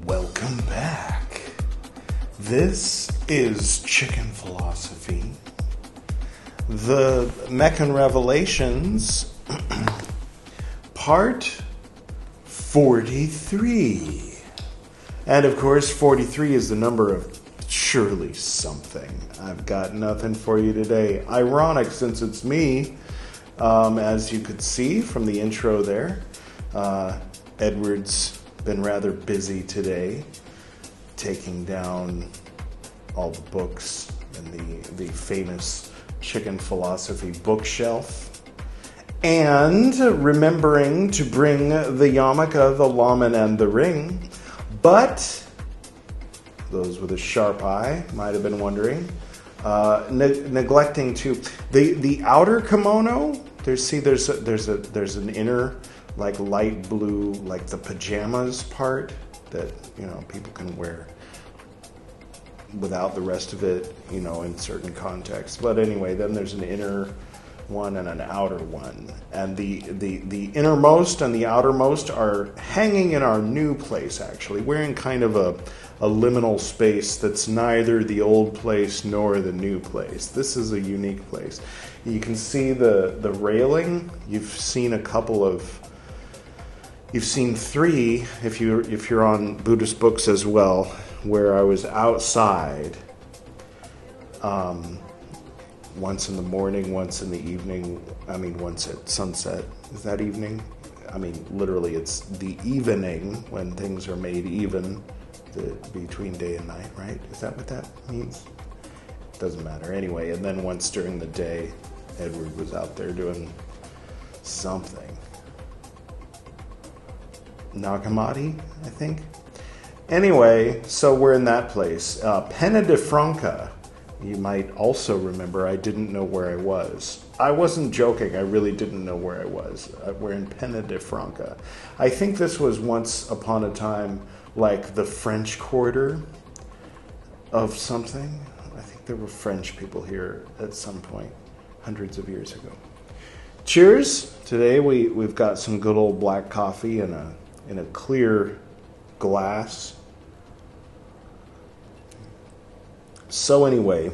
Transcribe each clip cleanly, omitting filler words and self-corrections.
Welcome back. This is Chicken Philosophy, the Meccan Revelations, part 43. And of course, 43 is the number of surely something. I've got nothing for you today. Ironic, since it's me, as you could see from the intro there. Edward's been rather busy today, taking down all the books in the famous Chicken Philosophy bookshelf, and remembering to bring the yarmulke, the lamen, and the ring. But those with a sharp eye might have been wondering, neglecting to the outer kimono. There's an inner, like, light blue, like the pajamas part that, people can wear without the rest of it, in certain contexts. But anyway, then there's an inner one and an outer one. And the innermost and the outermost are hanging in our new place, actually. We're in kind of a liminal space that's neither the old place nor the new place. This is a unique place. You can see the railing. You've seen three, if you're on Buddhist books as well, where I was outside once in the morning, once in the evening, once at sunset. Is that evening? Literally it's the evening when things are made even between day and night, right? Is that what that means? Doesn't matter. Anyway, and then once during the day, Edward was out there doing something. Nag Hammadi, I think. Anyway, so we're in that place. Pena de Franca, you might also remember, I didn't know where I was. I wasn't joking, I really didn't know where I was. We're in Pena de Franca. I think this was once upon a time like the French Quarter of something. I think there were French people here at some point, hundreds of years ago. Cheers! Today we've got some good old black coffee in a clear glass. So anyway,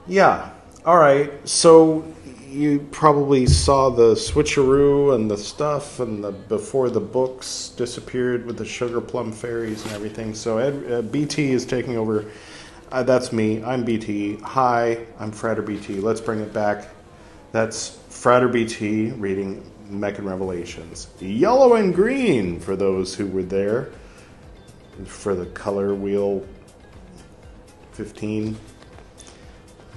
yeah, all right. So you probably saw the switcheroo and the stuff and before the books disappeared with the sugar plum fairies and everything. So BT is taking over. That's me. I'm BT. Hi, I'm Frater BT. Let's bring it back. That's Frater BT reading Meccan Revelations. Yellow and green for those who were there for the color wheel 15.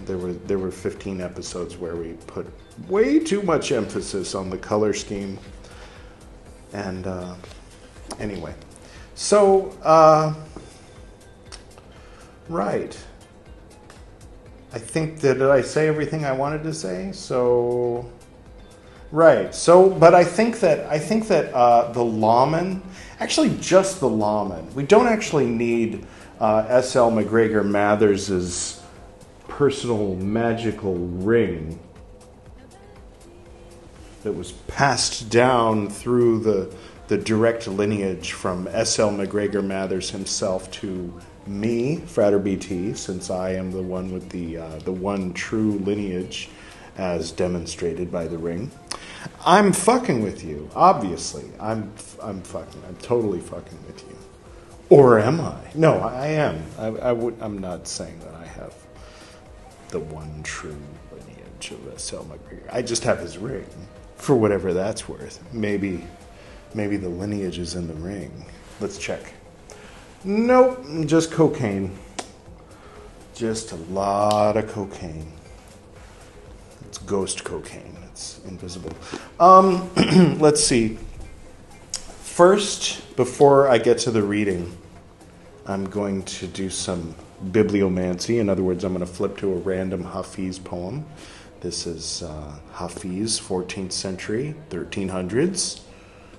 There were 15 episodes where we put way too much emphasis on the color scheme. And anyway, so right. I think did I say everything I wanted to say? So right. So, but I think that the lamen, actually just the lamen. We don't actually need S.L. McGregor Mathers's personal magical ring that was passed down through the direct lineage from S.L. McGregor Mathers himself to me, Frater BT, since I am the one with the one true lineage as demonstrated by the ring. I'm fucking with you, obviously. I'm totally fucking with you. Or am I? No, I am. I'm not saying that I have the one true lineage of S.L. McGregor. I just have his ring, for whatever that's worth. Maybe the lineage is in the ring. Let's check. Nope, just cocaine. Just a lot of cocaine. It's ghost cocaine. It's invisible. Let's see. First, before I get to the reading, I'm going to do some bibliomancy. In other words, I'm going to flip to a random Hafiz poem. This is Hafiz, 14th century, 1300s.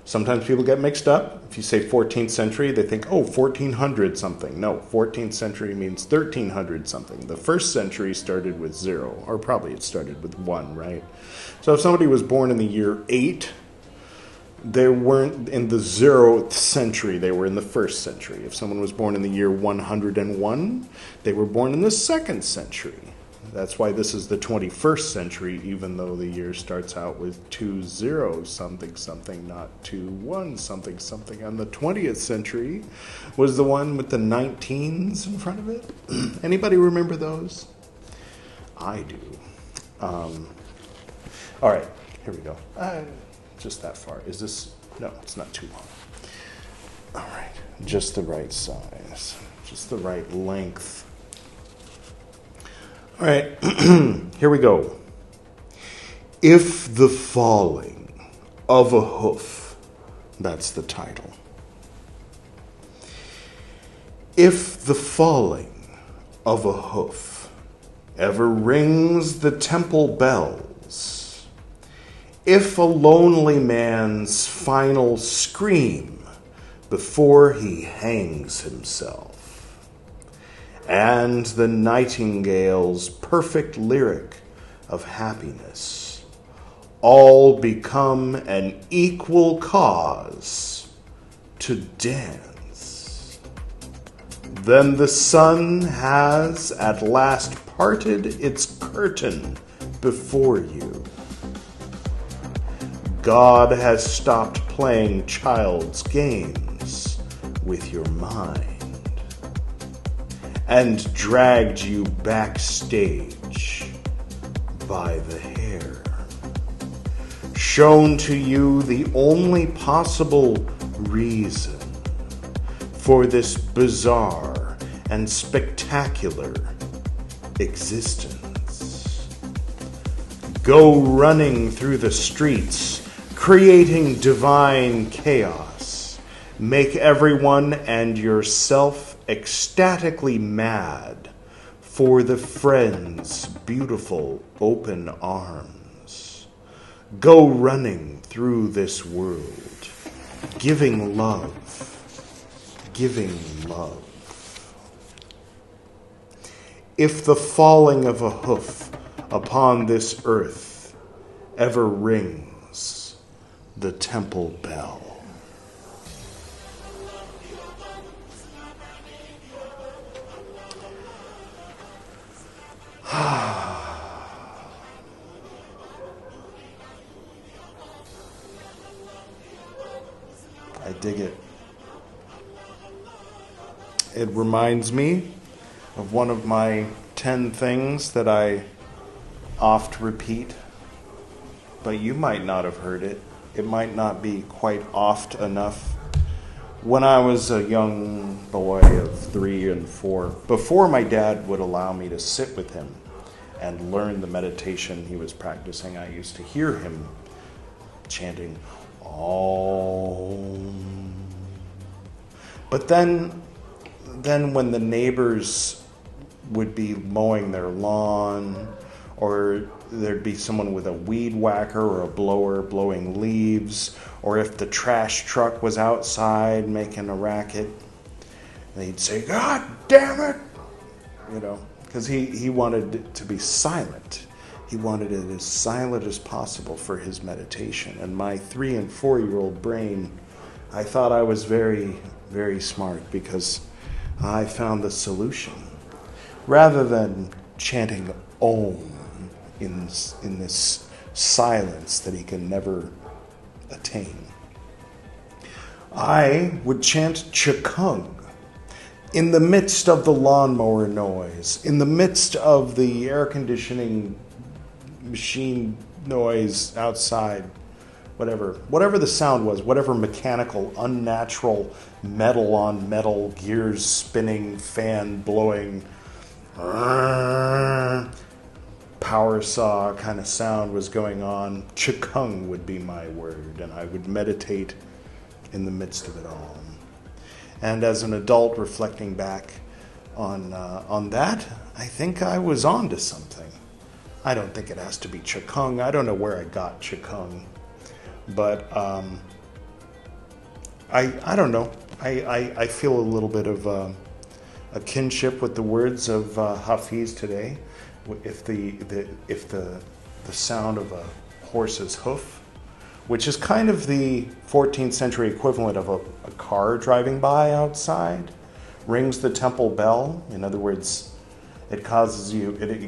Sometimes people get mixed up. If you say 14th century, they think, 1400 something. No, 14th century means 1300 something. The first century started with 0, or probably it started with 1, right? So if somebody was born in the year 8, they weren't in the 0th century, they were in the 1st century. If someone was born in the year 101, they were born in the 2nd century. That's why this is the 21st century, even though the year starts out with 20 something something, not 21 something something. And the 20th century was the one with the 19s in front of it. Anybody remember those? I do. All right, here we go. Just that far. Is this? No, it's not too long. All right, just the right size, just the right length. All right, here we go. If the falling of a hoof, that's the title. If the falling of a hoof ever rings the temple bells, if a lonely man's final scream before he hangs himself, and the nightingale's perfect lyric of happiness all become an equal cause to dance, then the sun has at last parted its curtain before you. God has stopped playing child's games with your mind and dragged you backstage by the hair, shown to you the only possible reason for this bizarre and spectacular existence. Go running through the streets, creating divine chaos. Make everyone and yourself ecstatically mad for the friend's beautiful open arms. Go running through this world, giving love, giving love. If the falling of a hoof upon this earth ever rings the temple bell. I dig it. It reminds me of one of my 10 things that I oft repeat, but you might not have heard it. It might not be quite oft enough. When I was a young boy of 3 and 4, before my dad would allow me to sit with him and learn the meditation he was practicing, I used to hear him chanting, Om. But then when the neighbors would be mowing their lawn, or there'd be someone with a weed whacker or a blower blowing leaves, or if the trash truck was outside making a racket, they'd say, God damn it! Because he wanted it to be silent. He wanted it as silent as possible for his meditation. And my 3 and 4-year-old brain, I thought I was very, very smart because I found the solution. Rather than chanting Om in this silence that he can never attain, I would chant Chikung in the midst of the lawnmower noise, in the midst of the air conditioning machine noise outside, whatever the sound was, whatever mechanical, unnatural, metal on metal, gears spinning, fan blowing, power saw kind of sound was going on. Chikung would be my word, and I would meditate in the midst of it all. And as an adult reflecting back on that, I think I was on to something. I don't think it has to be Qigong. I don't know where I got Qigong. But I don't know. I feel a little bit of a kinship with the words of Hafiz today. If the sound of a horse's hoof, which is kind of the 14th century equivalent of a car driving by outside, rings the temple bell. In other words, it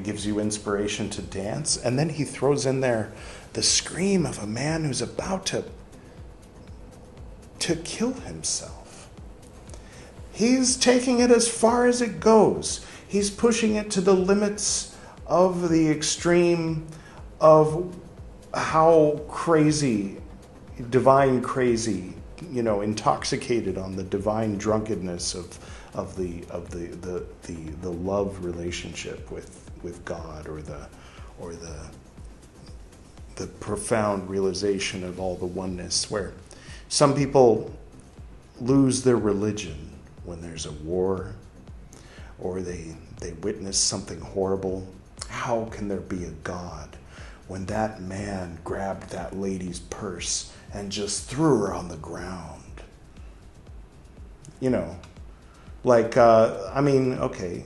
gives you inspiration to dance. And then he throws in there the scream of a man who's about to kill himself. He's taking it as far as it goes. He's pushing it to the limits of the extreme of how crazy, divine crazy, intoxicated on the divine drunkenness of the love relationship with God, or the profound realization of all the oneness, where some people lose their religion when there's a war, or they witness something horrible. How can there be a God when that man grabbed that lady's purse and just threw her on the ground? Okay.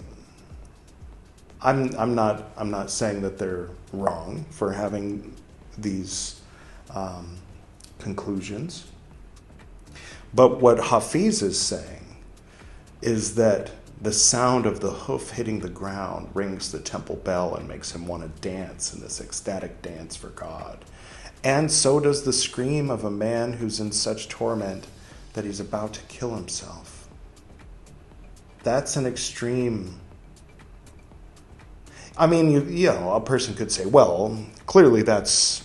I'm not saying that they're wrong for having these conclusions. But what Hafiz is saying is that the sound of the hoof hitting the ground rings the temple bell and makes him want to dance in this ecstatic dance for God. And so does the scream of a man who's in such torment that he's about to kill himself. That's an extreme. A person could say, well, clearly that's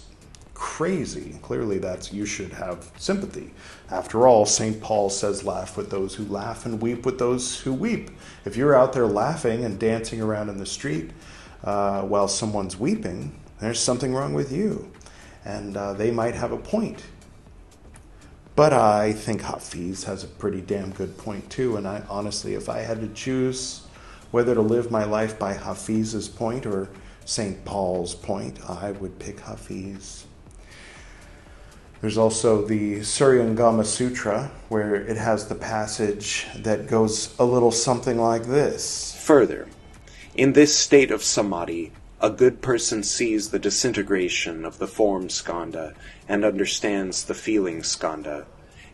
crazy. Clearly you should have sympathy. After all, St. Paul says, laugh with those who laugh and weep with those who weep. If you're out there laughing and dancing around in the street while someone's weeping, there's something wrong with you. And they might have a point. But I think Hafiz has a pretty damn good point too. And I honestly, if I had to choose whether to live my life by Hafiz's point or St. Paul's point, I would pick Hafiz. There's also the Suryangama Sutra, where it has the passage that goes a little something like this. Further, in this state of samadhi, a good person sees the disintegration of the form skandha and understands the feeling skandha.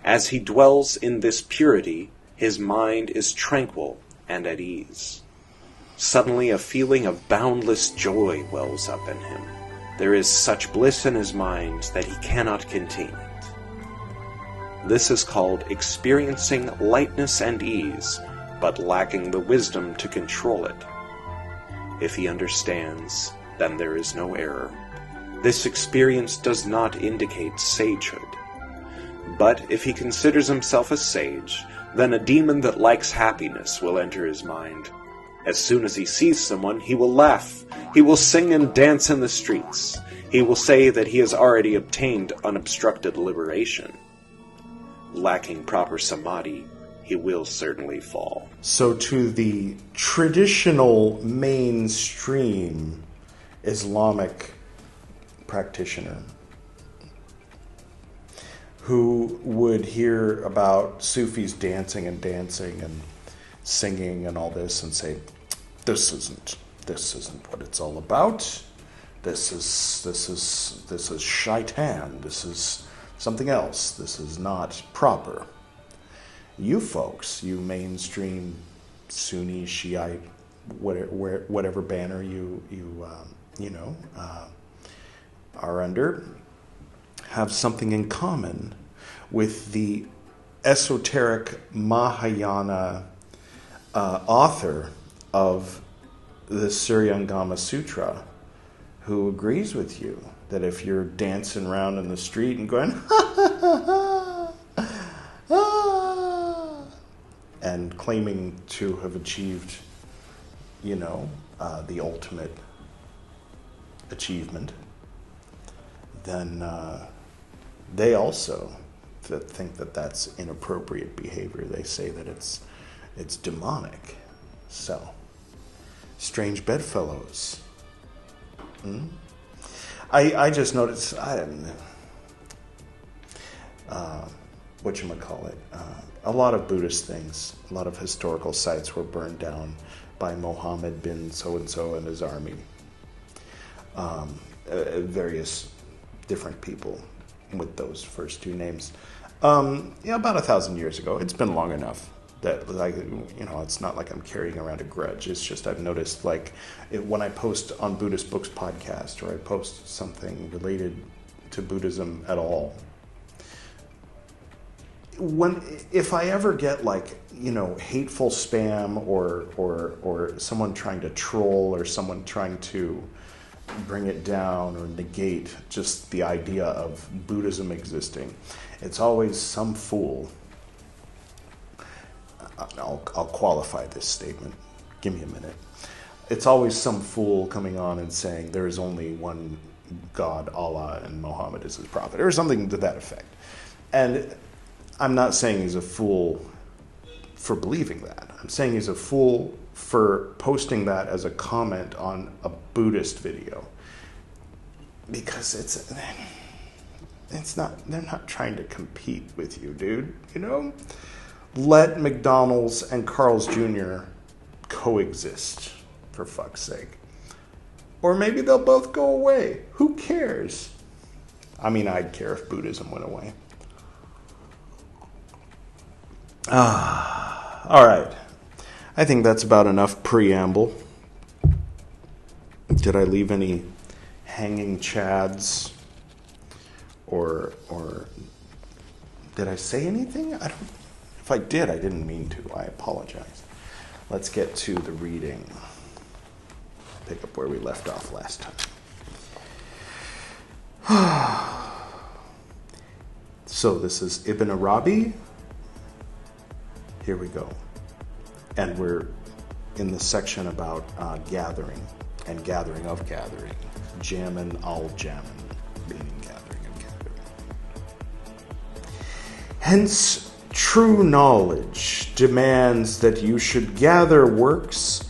As he dwells in this purity, his mind is tranquil and at ease. Suddenly a feeling of boundless joy wells up in him. There is such bliss in his mind that he cannot contain it. This is called experiencing lightness and ease, but lacking the wisdom to control it. If he understands, then there is no error. This experience does not indicate sagehood. But if he considers himself a sage, then a demon that likes happiness will enter his mind. As soon as he sees someone, he will laugh. He will sing and dance in the streets. He will say that he has already obtained unobstructed liberation. Lacking proper samadhi, he will certainly fall. So to the traditional mainstream Islamic practitioner who would hear about Sufis dancing and singing and all this and say, this isn't what it's all about. This is shaitan. This is something else. This is not proper. You folks, you mainstream Sunni, Shiite, whatever banner you are under, have something in common with the esoteric Mahayana author of the Suryangama Sutra, who agrees with you that if you're dancing around in the street and going, ha, ha, ha, ha, ha, and claiming to have achieved, the ultimate achievement, then they also that think that that's inappropriate behavior. They say that it's demonic. So, strange bedfellows. I just noticed, a lot of Buddhist things, a lot of historical sites were burned down by Mohammed bin so-and-so and his army. Various different people with those first two names. About 1,000 years ago. It's been long enough that, it's not like I'm carrying around a grudge. It's just I've noticed, when I post on Buddhist Books podcast, or I post something related to Buddhism at all, if I ever get hateful spam or someone trying to troll or someone trying to bring it down or negate just the idea of Buddhism existing, it's always some fool. I'll qualify this statement. Give me a minute. It's always some fool coming on and saying there is only one God, Allah, and Muhammad is his prophet, or something to that effect. And I'm not saying he's a fool for believing that. I'm saying he's a fool for posting that as a comment on a Buddhist video. Because it's not, they're not trying to compete with you, dude. Let McDonald's and Carl's Jr. coexist, for fuck's sake. Or maybe they'll both go away. Who cares? I mean, I'd care if Buddhism went away. All right. I think that's about enough preamble. Did I leave any hanging chads? Or did I say anything? If I did, I didn't mean to. I apologize. Let's get to the reading. Pick up where we left off last time. So this is Ibn Arabi. Here we go. And we're in the section about gathering and gathering of gathering. Jamin al-Jamin, meaning gathering of gathering. Hence, true knowledge demands that you should gather works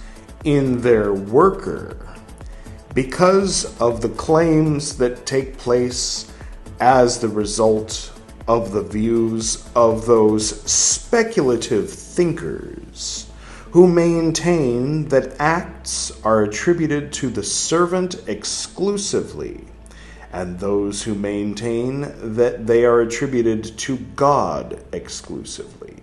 in their worker because of the claims that take place as the result of the views of those speculative thinkers who maintain that acts are attributed to the servant exclusively, and those who maintain that they are attributed to God exclusively.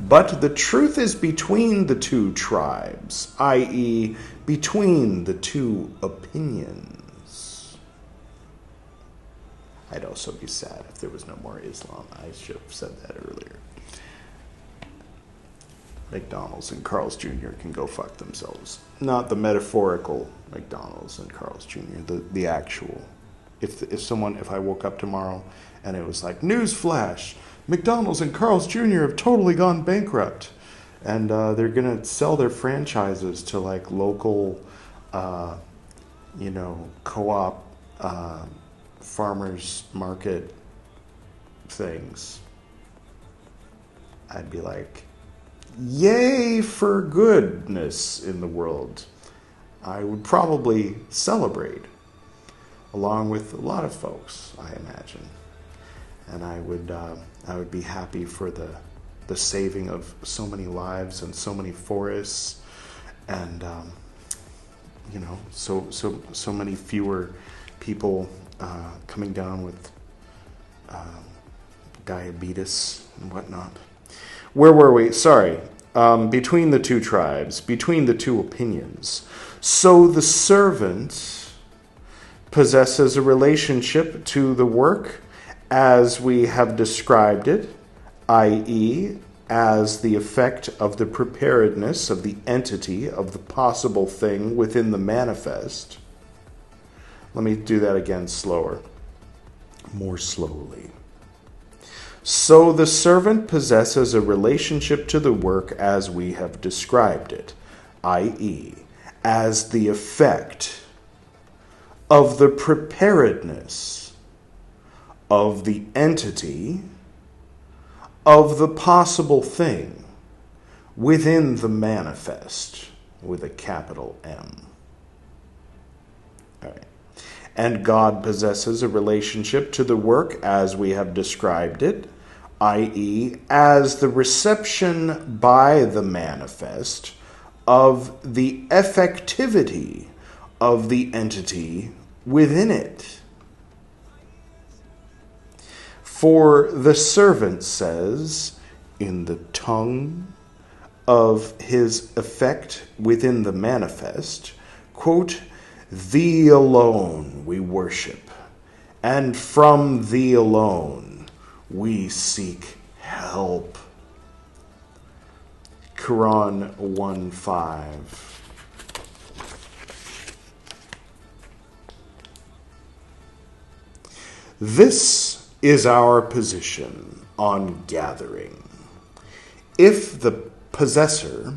But the truth is between the two tribes, i.e., between the two opinions. I'd also be sad if there was no more Islam. I should have said that earlier. McDonald's and Carl's Jr. can go fuck themselves. Not the metaphorical McDonald's and Carl's Jr., the actual. If I woke up tomorrow and it was like, newsflash, McDonald's and Carl's Jr. have totally gone bankrupt, and they're going to sell their franchises to local, co-op, farmers market things. I'd be like, yay for goodness in the world. I would probably celebrate, along with a lot of folks, I imagine. And I would be happy for the saving of so many lives and so many forests, and so many fewer people coming down with diabetes and whatnot. Where were we? Sorry. Between the two tribes, between the two opinions. So the servant possesses a relationship to the work as we have described it, i.e., as the effect of the preparedness of the entity of the possible thing within the manifest. Let me do that again slower, more slowly. So the servant possesses a relationship to the work as we have described it, i.e., as the effect of the preparedness of the entity of the possible thing within the manifest with a capital M. All right. And God possesses a relationship to the work as we have described it, i.e., as the reception by the manifest of the effectivity of the entity within it. For the servant says, in the tongue of his effect within the manifest, quote, "Thee alone we worship, and from thee alone we seek help." Quran 1:5. This is our position on gathering. If the possessor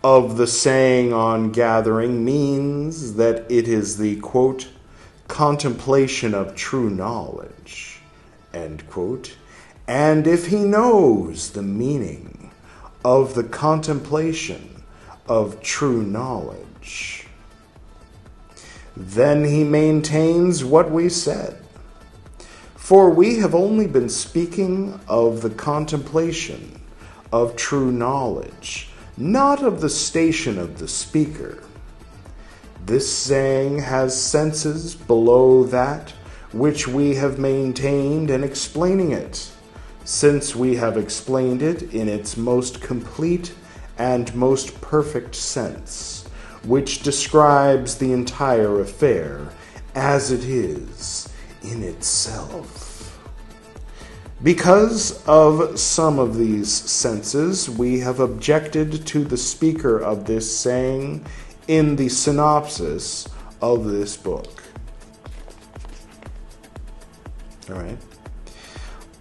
of the saying on gathering means that it is the, quote, "contemplation of true knowledge," end quote, and if he knows the meaning of the contemplation of true knowledge, then he maintains what we said. For we have only been speaking of the contemplation of true knowledge, not of the station of the speaker. This saying has senses below that which we have maintained in explaining it, since we have explained it in its most complete and most perfect sense, which describes the entire affair as it is in itself. Because of some of these senses, we have objected to the speaker of this saying in the synopsis of this book. All right.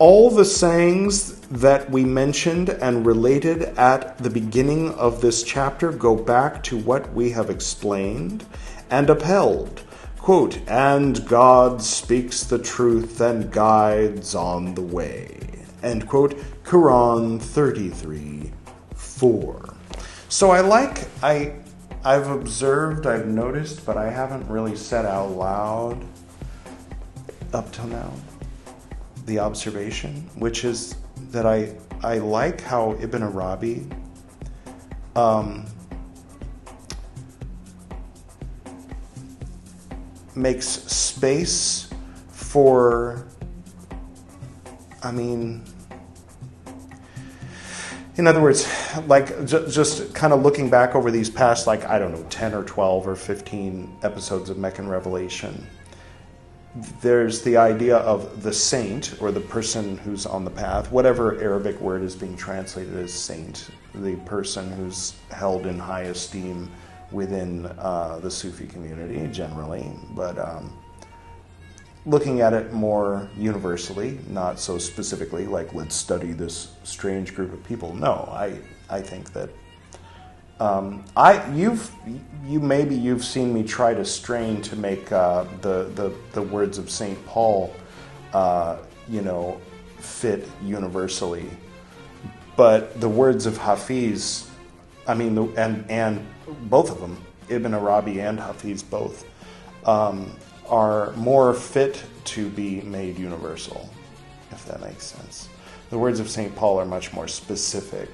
All the sayings that we mentioned and related at the beginning of this chapter go back to what we have explained and upheld. Quote, "And God speaks the truth and guides on the way." End quote. Quran 33:4. So I've observed, I've noticed, but I haven't really said out loud up till now, the observation, which is that I like how Ibn Arabi makes space for, in other words, like just kind of looking back over these past, 10 or 12 or 15 episodes of Meccan Revelation, there's the idea of the saint, or the person who's on the path, whatever Arabic word is being translated as saint, the person who's held in high esteem within the Sufi community generally, but looking at it more universally, not so specifically, like let's study this strange group of people. No, I think that you've seen me try to strain to make the words of Saint Paul, fit universally, but the words of Hafiz, and both of them, Ibn Arabi and Hafiz both, are more fit to be made universal, if that makes sense. The words of St. Paul are much more specific,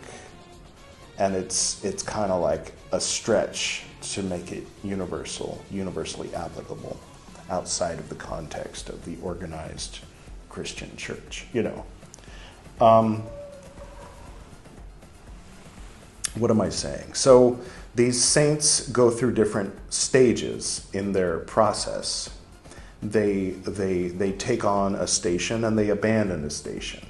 and it's kind of like a stretch to make it universally applicable outside of the context of the organized Christian church, What am I saying? So these saints go through different stages in their process. They take on a station and they abandon a station.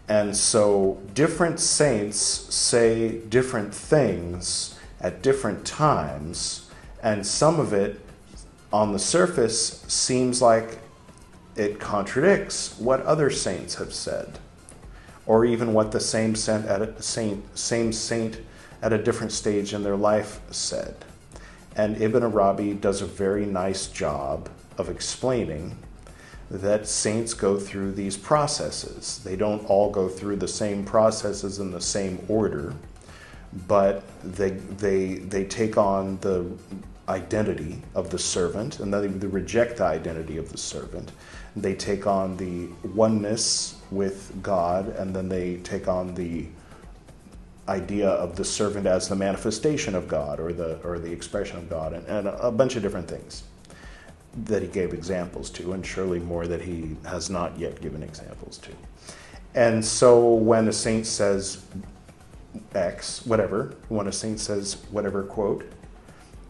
And so different saints say different things at different times, and some of it on the surface seems like it contradicts what other saints have said, or even what the same saint at a different stage in their life said. And Ibn Arabi does a very nice job of explaining that saints go through these processes. They don't all go through the same processes in the same order, but they take on the identity of the servant, and then they reject the identity of the servant. They take on the oneness with God, and then they take on the idea of the servant as the manifestation of God, or the expression of God, and a bunch of different things that he gave examples to, and surely more that he has not yet given examples to. And so when a saint says X, whatever, when a saint says whatever quote,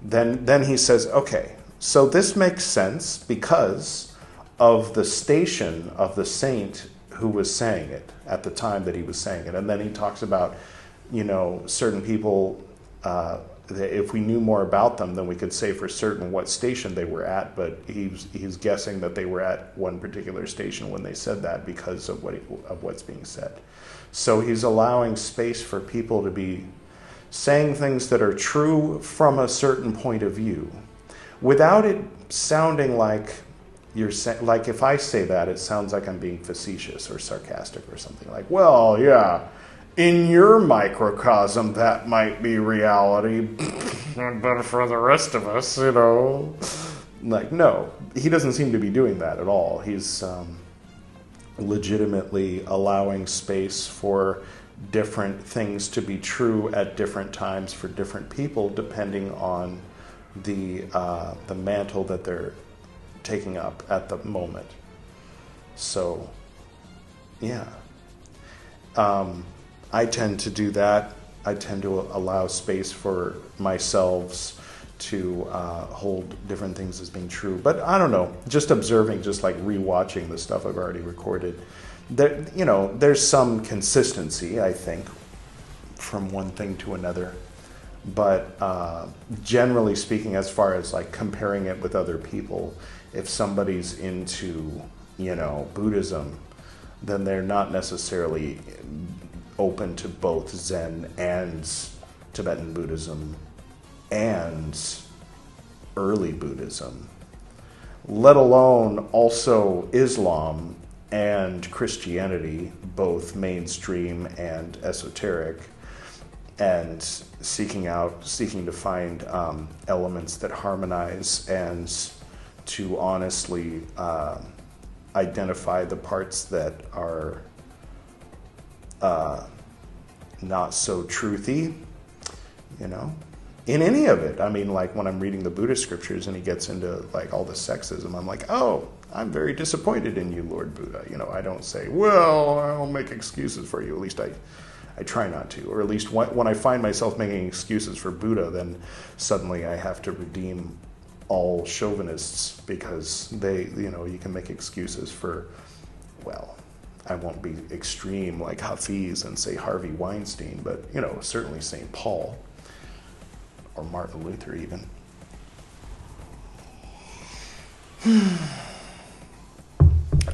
then he says, okay, so this makes sense because of the station of the saint who was saying it at the time that he was saying it. And then he talks about, certain people, that if we knew more about them, then we could say for certain what station they were at, but he's guessing that they were at one particular station when they said that because of what's being said. So he's allowing space for people to be saying things that are true from a certain point of view, without it sounding like you're saying, like if I say that, it sounds like I'm being facetious or sarcastic or something like, well, yeah, in your microcosm that might be reality, but for the rest of us, like, no, he doesn't seem to be doing that at all. He's legitimately allowing space for different things to be true at different times for different people, depending on the mantle that they're taking up at the moment. So, yeah. I tend to do that. I tend to allow space for myself to hold different things as being true. But I don't know, just observing, just like rewatching the stuff I've already recorded, there's some consistency, I think, from one thing to another. But generally speaking, as far as like comparing it with other people, if somebody's into, Buddhism, then they're not necessarily open to both Zen and Tibetan Buddhism and early Buddhism, let alone also Islam and Christianity, both mainstream and esoteric, and seeking to find elements that harmonize and to honestly identify the parts that are not so truthy, in any of it. I mean, like when I'm reading the Buddhist scriptures and he gets into like all the sexism, I'm like, oh, I'm very disappointed in you, Lord Buddha. I don't say, well, I'll make excuses for you. At least I try not to. Or at least when I find myself making excuses for Buddha, then suddenly I have to redeem all chauvinists because you can make excuses for, well, I won't be extreme like Hafiz and say Harvey Weinstein, but, certainly St. Paul or Martin Luther even.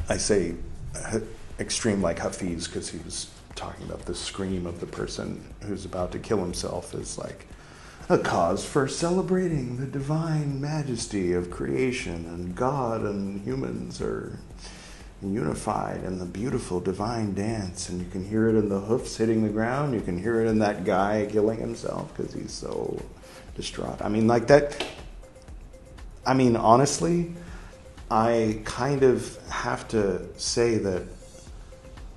I say extreme like Hafiz because he was talking about the scream of the person who's about to kill himself is like a cause for celebrating the divine majesty of creation, and God and humans are unified in the beautiful divine dance, and you can hear it in the hoofs hitting the ground. You can hear it in that guy killing himself because he's so distraught. I mean, like that. I mean, honestly, I kind of have to say that,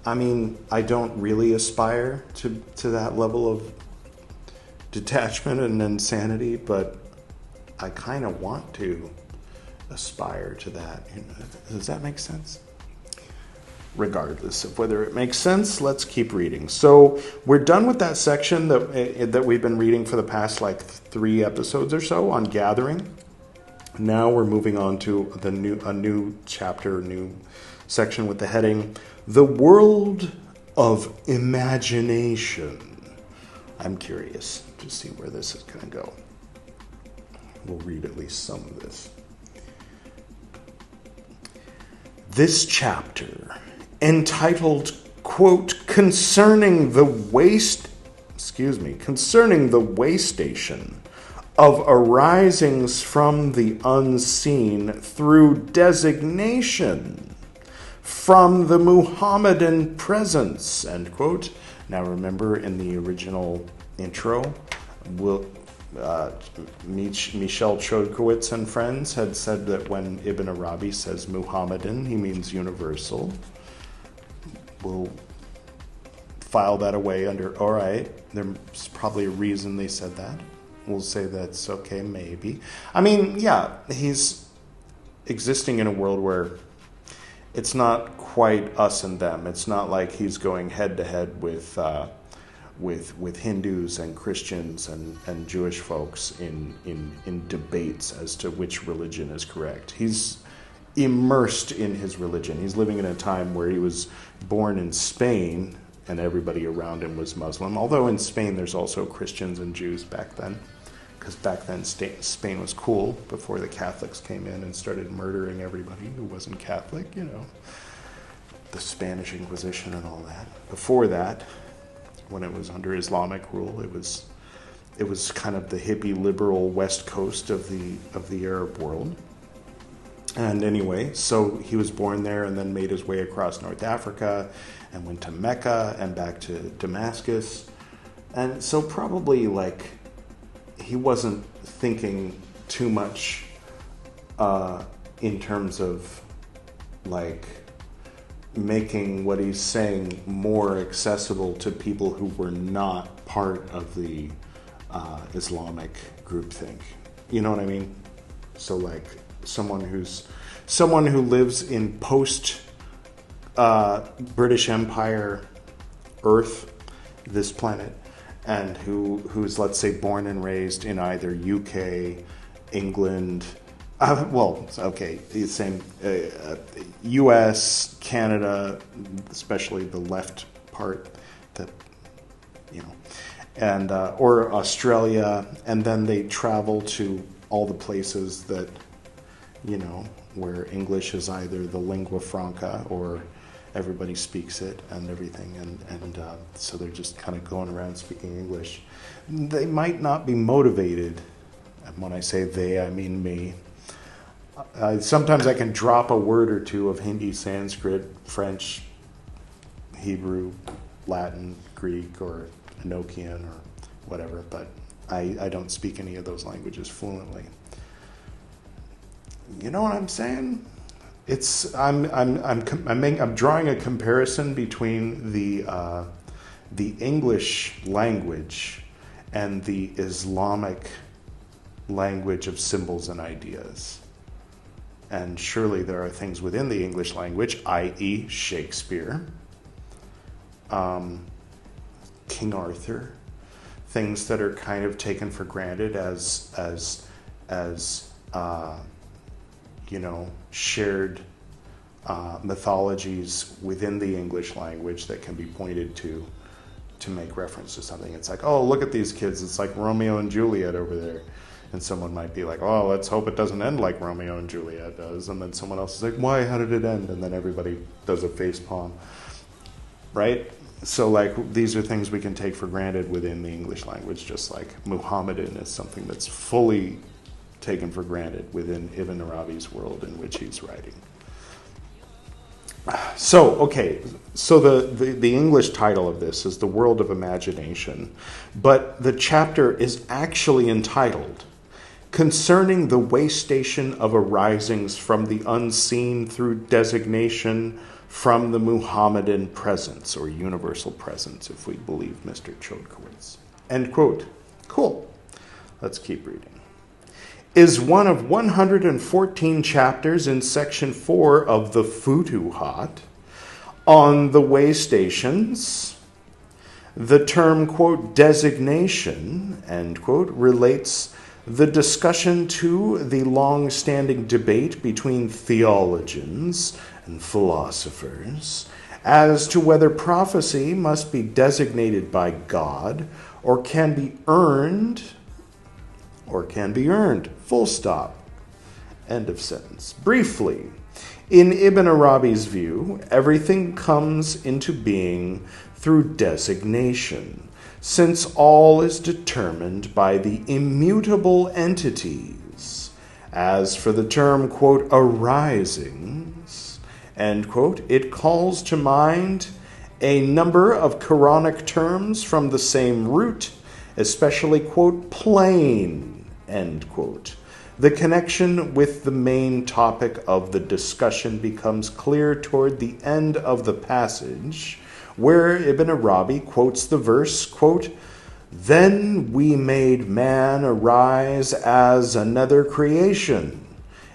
I don't really aspire to that level of detachment and insanity, but I kind of want to aspire to that. Does that make sense? Regardless of whether it makes sense, let's keep reading. So we're done with that section that we've been reading for the past 3 episodes or so on gathering. Now we're moving on to a new chapter, new section with the heading, The World of Imagination. I'm curious to see where this is going to go. We'll read at least some of this. This chapter, entitled, quote, concerning the waystation of arisings from the unseen through designation, from the Muhammadan presence, end quote. Now remember, in the original intro, Michel Chodkowitz and friends had said that when Ibn Arabi says Muhammadan, he means universal. We'll file that away under, all right, there's probably a reason they said that. We'll say that's okay, maybe. I mean, yeah, he's existing in a world where it's not quite us and them. It's not like he's going head to head with Hindus and Christians and Jewish folks in debates as to which religion is correct. He's immersed in his religion. He's living in a time where he was born in Spain and everybody around him was Muslim. Although in Spain there's also Christians and Jews back then, because back then Spain was cool before the Catholics came in and started murdering everybody who wasn't Catholic, you know, the Spanish Inquisition and all that. Before that, when it was under Islamic rule, it was kind of the hippie liberal west coast of the Arab world. And anyway, so he was born there and then made his way across North Africa and went to Mecca and back to Damascus. And so probably like he wasn't thinking too much in terms of like making what he's saying more accessible to people who were not part of the Islamic groupthink. You know what I mean? So like someone who lives in post British Empire Earth, this planet, and who's, let's say, born and raised in either UK, England, same, US, Canada, especially the left part, that, you know, and or Australia, and then they travel to all the places that, you know, where English is either the lingua franca or everybody speaks it and everything, and so they're just kind of going around speaking English. They might not be motivated, and when I say they, I mean me. Sometimes I can drop a word or two of Hindi, Sanskrit, French, Hebrew, Latin, Greek, or Enochian, or whatever, but I don't speak any of those languages fluently. You know what I'm saying? I'm drawing a comparison between the English language and the Islamic language of symbols and ideas. And surely there are things within the English language, i.e. Shakespeare, King Arthur, things that are kind of taken for granted as you know, shared mythologies within the English language that can be pointed to make reference to something. It's like, oh, look at these kids. It's like Romeo and Juliet over there. And someone might be like, oh, let's hope it doesn't end like Romeo and Juliet does. And then someone else is like, why? How did it end? And then everybody does a face palm. Right? So, like, these are things we can take for granted within the English language, just like Muhammadan is something that's fully taken for granted within Ibn Arabi's world in which he's writing. So the English title of this is The World of Imagination, but the chapter is actually entitled Concerning the Way Station of Arisings from the Unseen through Designation from the Muhammadan Presence, or Universal Presence, if we believe Mr. Chodkowitz. End quote. Cool. Let's keep reading. Is one of 114 chapters in section 4 of the Futuhat on the way stations. The term, quote, designation, end quote, relates the discussion to the long-standing debate between theologians and philosophers as to whether prophecy must be designated by God or can be earned, full stop, end of sentence. Briefly, in Ibn Arabi's view, everything comes into being through designation, since all is determined by the immutable entities. As for the term, quote, arisings, end quote, it calls to mind a number of Quranic terms from the same root, especially, quote, plain, end quote. The connection with the main topic of the discussion becomes clear toward the end of the passage, where Ibn Arabi quotes the verse, quote, then we made man arise as another creation,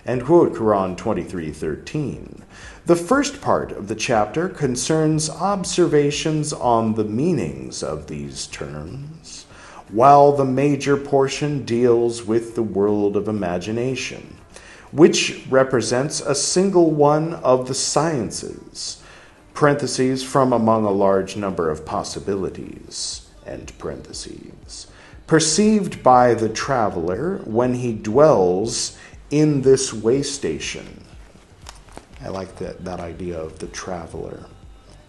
end quote, Quran 23:13. The first part of the chapter concerns observations on the meanings of these terms, while the major portion deals with the world of imagination, which represents a single one of the sciences, parentheses, from among a large number of possibilities, end parentheses, perceived by the traveler when he dwells in this way station. I like that idea of the traveler,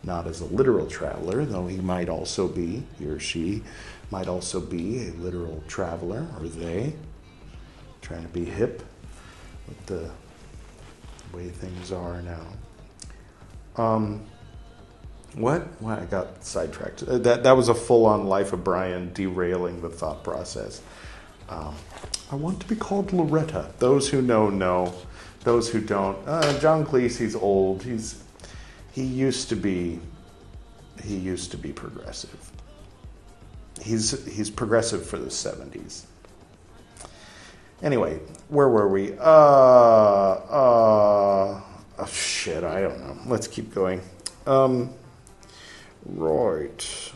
not as a literal traveler, though he or she might also be a literal traveler, or they, trying to be hip with the way things are now. What? Well, I got sidetracked. That was a full-on Life of Brian derailing the thought process. I want to be called Loretta. Those who know. Those who don't. John Cleese, he's old. He used to be progressive. He's progressive for the 70s. Anyway, where were we? Shit, I don't know. Let's keep going. Right.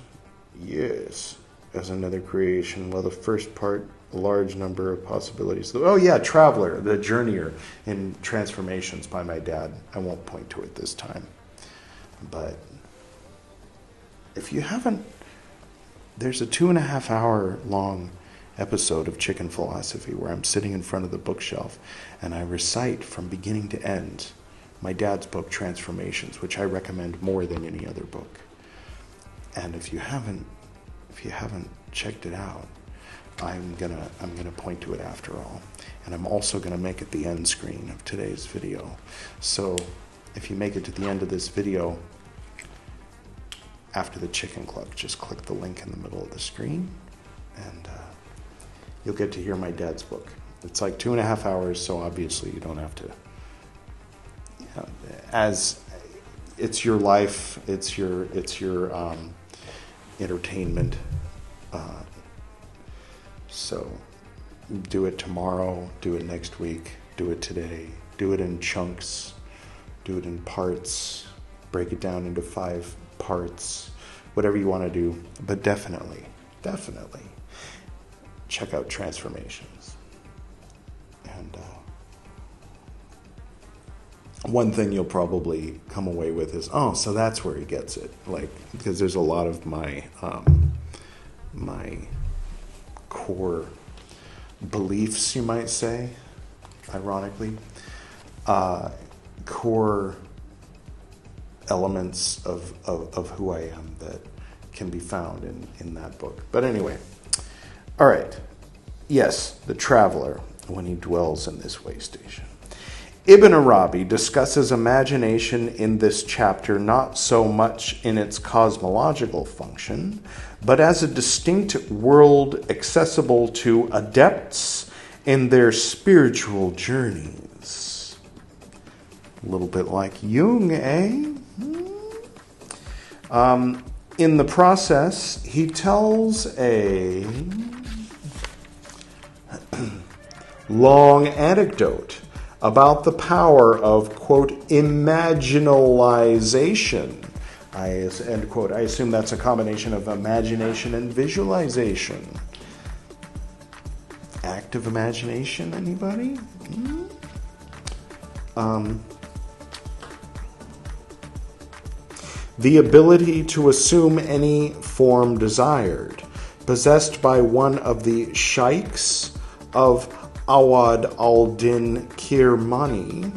Yes. As another creation. Well, the first part, a large number of possibilities. Oh, yeah, Traveler, the Journeyer in Transformations by my dad. I won't point to it this time. But if you haven't, there's a 2.5 hour long episode of Chicken Philosophy where I'm sitting in front of the bookshelf and I recite from beginning to end my dad's book, Transformations, which I recommend more than any other book. And if you haven't checked it out, I'm gonna point to it after all, and I'm also gonna make it the end screen of today's video. So if you make it to the end of this video after the chicken cluck, just click the link in the middle of the screen, and you'll get to hear my dad's book. It's like 2.5 hours, so obviously you don't have to. As it's your life, it's your entertainment. So do it tomorrow, do it next week, do it today, do it in chunks, do it in parts, break it down into 5 parts, whatever you want to do. But definitely check out Transformations. And one thing you'll probably come away with is, oh, so that's where he gets it. Like, because there's a lot of my core beliefs, you might say, ironically, core elements of who I am that can be found in that book. But anyway, all right. Yes, the traveler, when he dwells in this way station. Ibn Arabi discusses imagination in this chapter not so much in its cosmological function, but as a distinct world accessible to adepts in their spiritual journeys. A little bit like Jung, eh? In the process, he tells a long anecdote about the power of, quote, imaginalization, end quote. I assume that's a combination of imagination and visualization. Active imagination, anybody? The ability to assume any form desired, possessed by one of the sheikhs of Awad al-Din Kirmani.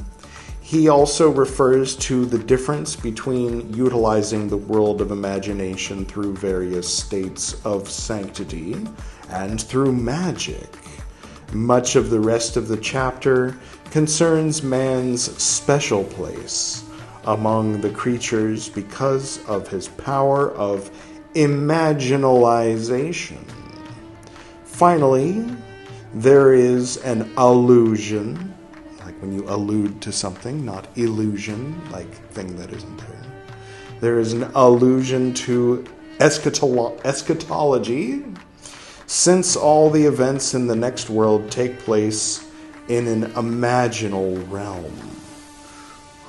He also refers to the difference between utilizing the world of imagination through various states of sanctity and through magic. Much of the rest of the chapter concerns man's special place among the creatures because of his power of imaginalization. Finally, there is an allusion, like when you allude to something, not illusion, like thing that isn't there. There is an allusion to eschatology, since all the events in the next world take place in an imaginal realm.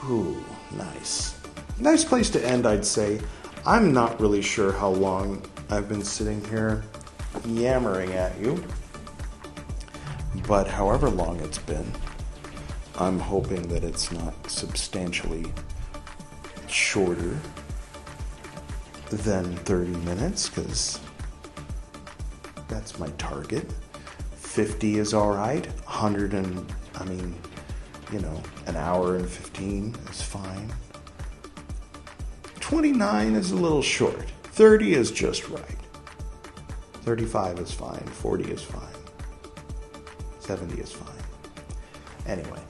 Ooh, nice. Nice place to end, I'd say. I'm not really sure how long I've been sitting here yammering at you, but however long it's been, I'm hoping that it's not substantially shorter than 30 minutes, because that's my target. 50 is all right. 100 and, an hour and 15 is fine. 29 is a little short. 30 is just right. 35 is fine. 40 is fine. 70 is fine. Anyway,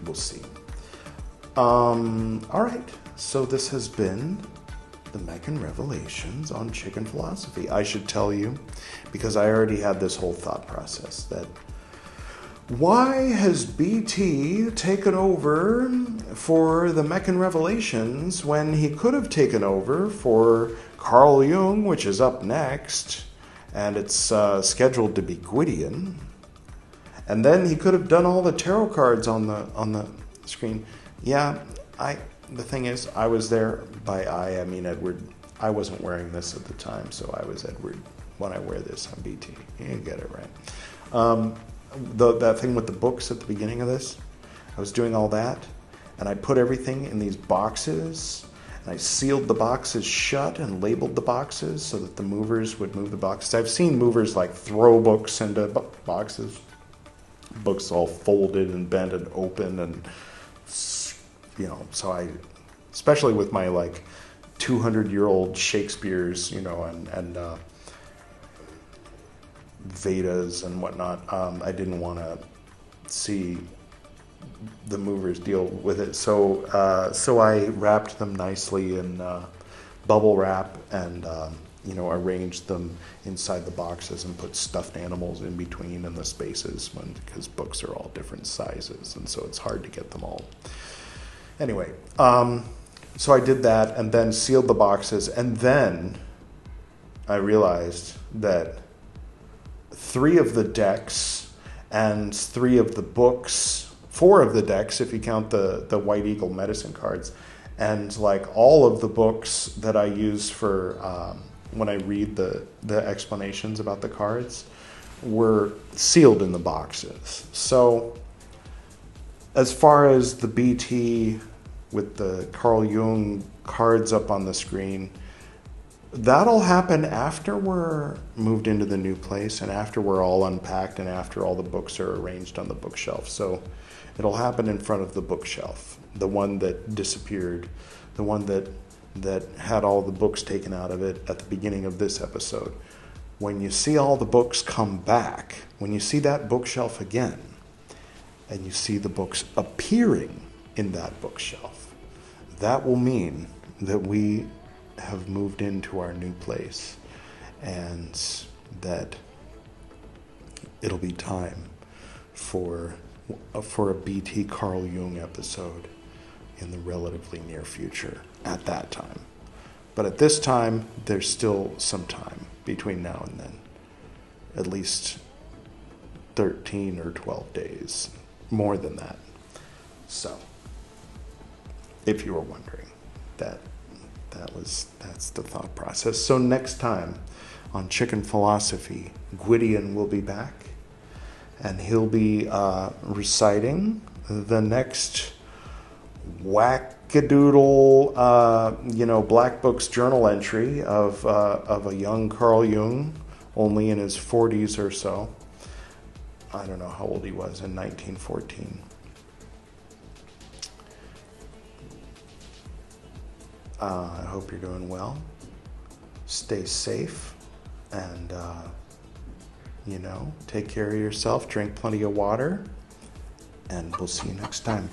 we'll see. All right. So this has been the Meccan Revelations on chicken philosophy. I should tell you, because I already had this whole thought process, that why has BT taken over for the Meccan Revelations when he could have taken over for Carl Jung, which is up next, and it's scheduled to be Gwydion, and then he could have done all the tarot cards on the screen. Yeah, the thing is, I was there. By I mean Edward. I wasn't wearing this at the time, so I was Edward when I wear this on BT. You get it right. That thing with the books at the beginning of this, I was doing all that, and I put everything in these boxes, and I sealed the boxes shut and labeled the boxes so that the movers would move the boxes. I've seen movers like throw books into boxes, books all folded and bent and open, and so I, especially with my 200-year-old Shakespeare's, and Vedas and whatnot, I didn't want to see the movers deal with it. So I wrapped them nicely in bubble wrap and, arranged them inside the boxes and put stuffed animals in between in the spaces because books are all different sizes, and so it's hard to get them all. Anyway, so I did that and then sealed the boxes, and then I realized that 3 of the decks and 3 of the books, 4 of the decks if you count the White Eagle medicine cards, and all of the books that I use for when I read the explanations about the cards were sealed in the boxes. So as far as the BT with the Carl Jung cards up on the screen, that'll happen after we're moved into the new place and after we're all unpacked and after all the books are arranged on the bookshelf. So it'll happen in front of the bookshelf, the one that disappeared, the one that had all the books taken out of it at the beginning of this episode. When you see all the books come back, when you see that bookshelf again, and you see the books appearing in that bookshelf, that will mean that we have moved into our new place and that it'll be time for a BT Carl Jung episode in the relatively near future at that time. But at this time, there's still some time between now and then. At least 13 or 12 days. More than that. So, if you were wondering, that's the thought process. So next time on Chicken Philosophy, Gwydion will be back, and he'll be reciting the next wackadoodle, Black Book's journal entry of a young Carl Jung, only in his 40s or so. I don't know how old he was in 1914. I hope you're doing well. Stay safe and, take care of yourself. Drink plenty of water. And we'll see you next time.